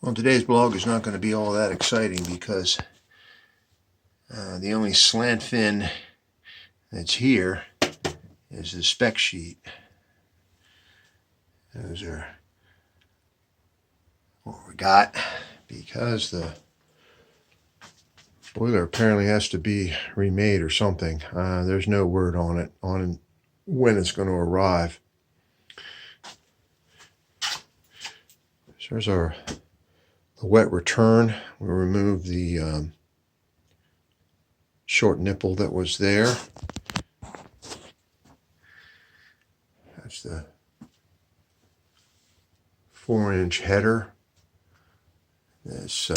Well, today's blog is not going to be all that exciting because the only slant fin that's here is the spec sheet. Those are what we got because the boiler apparently has to be remade or something. There's no word on it on when it's going to arrive. So there's the wet return. We removed the short nipple that was there. That's the 4-inch header. This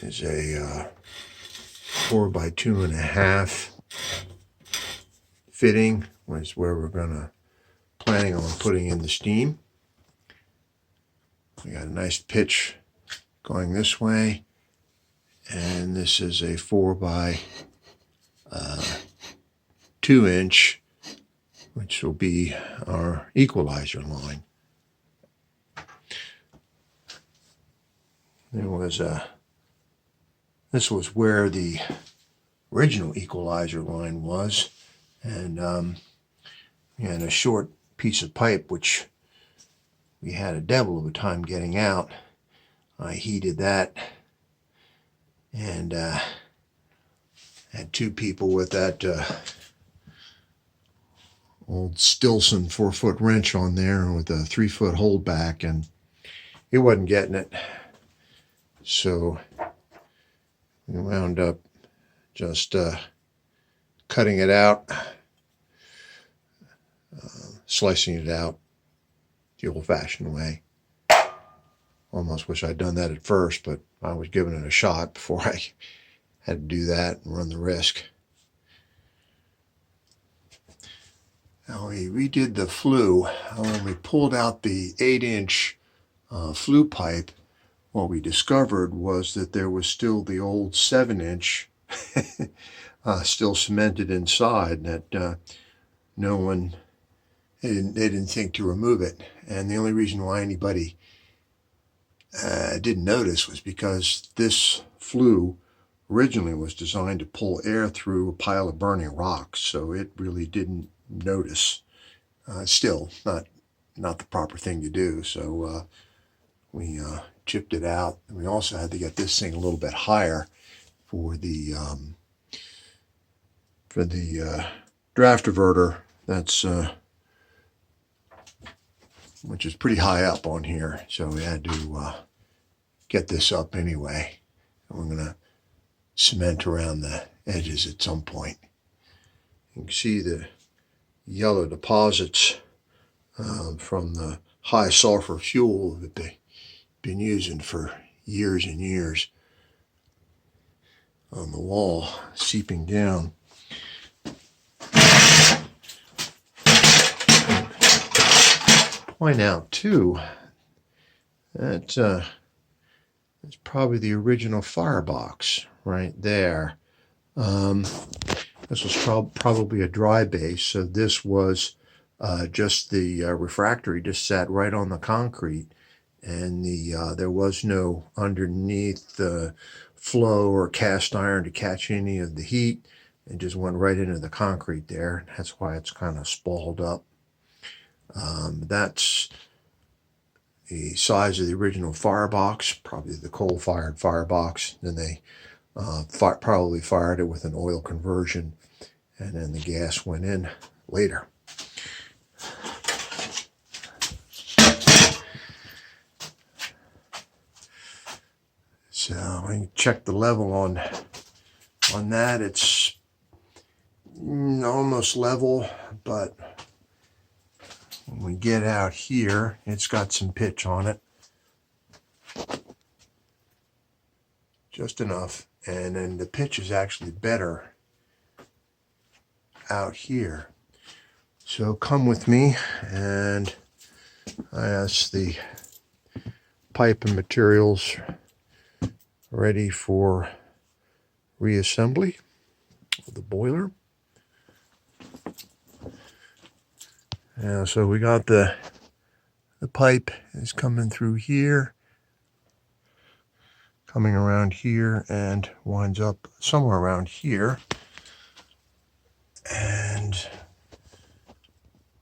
is a 4 by 2.5 fitting, which is where we're planning on putting in the steam. We got a nice pitch going this way, and this is a 4 by 2-inch, which will be our equalizer line. This was where the original equalizer line was, and a short piece of pipe which we had a devil of a time getting out. I heated that and had two people with that old Stilson 4-foot wrench on there with a 3-foot hold back, and it wasn't getting it. So we wound up just cutting it out, slicing it out the old-fashioned way. Almost wish I'd done that at first, but I was giving it a shot before I had to do that and run the risk. Now we redid the flue. When we pulled out the 8-inch flue pipe, what we discovered was that there was still the old 7-inch still cemented inside, that they didn't think to remove it. And the only reason why anybody didn't notice was because this flue originally was designed to pull air through a pile of burning rocks, so it really didn't notice. Still not the proper thing to do, so we chipped it out. And we also had to get this thing a little bit higher for the draft diverter. That's which is pretty high up on here, so we had to get this up anyway. And we're going to cement around the edges at some point. You can see the yellow deposits from the high sulfur fuel that they've been using for years and years on the wall, seeping down. Point out too that it's probably the original firebox right there. This was probably a dry base, so this was just the refractory just sat right on the concrete, and there was no underneath flow or cast iron to catch any of the heat. It just went right into the concrete there. That's why it's kind of spalled up. That's the size of the original firebox, probably the coal-fired firebox. Then they probably fired it with an oil conversion, and then the gas went in later. So when you check the level on that, it's almost level, but when we get out here, it's got some pitch on it. Just enough. And then the pitch is actually better out here. So come with me, and I asked the pipe and materials ready for reassembly of the boiler. So we got the The pipe is coming through here, coming around here, and winds up somewhere around here. And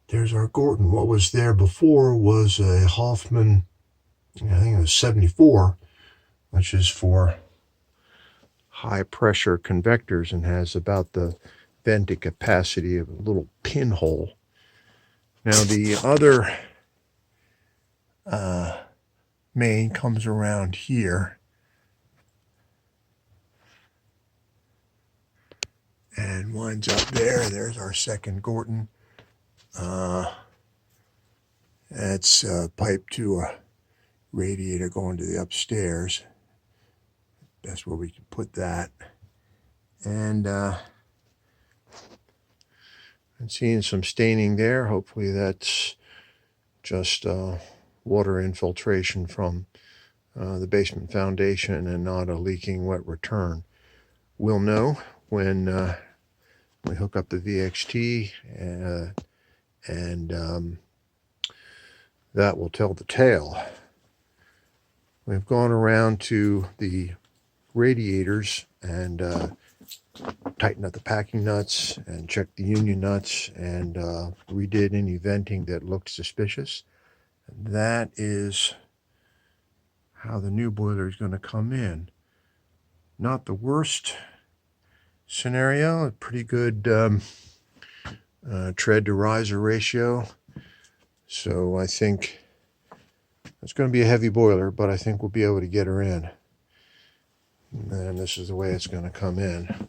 there's our Gorton. What was there before was a Hoffman, I think it was 74, which is for high pressure convectors and has about the venting capacity of a little pinhole. Now the other main comes around here and winds up there. There's our second Gorton. That's piped to a radiator going to the upstairs. That's where we can put that. And I'm seeing some staining there. Hopefully that's just water infiltration from the basement foundation and not a leaking wet return. We'll know when we hook up the VXT, and that will tell the tale. We've gone around to the radiators and tightened up the packing nuts and checked the union nuts and redid any venting that looked suspicious. And that is how the new boiler is going to come in. Not the worst scenario, a pretty good tread to riser ratio. So I think it's going to be a heavy boiler, but I think we'll be able to get her in. And this is the way it's going to come in.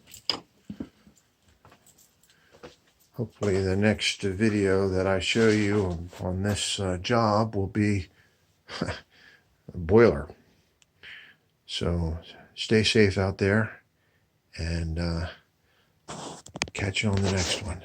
Hopefully the next video that I show you on this job will be a boiler. So stay safe out there, and catch you on the next one.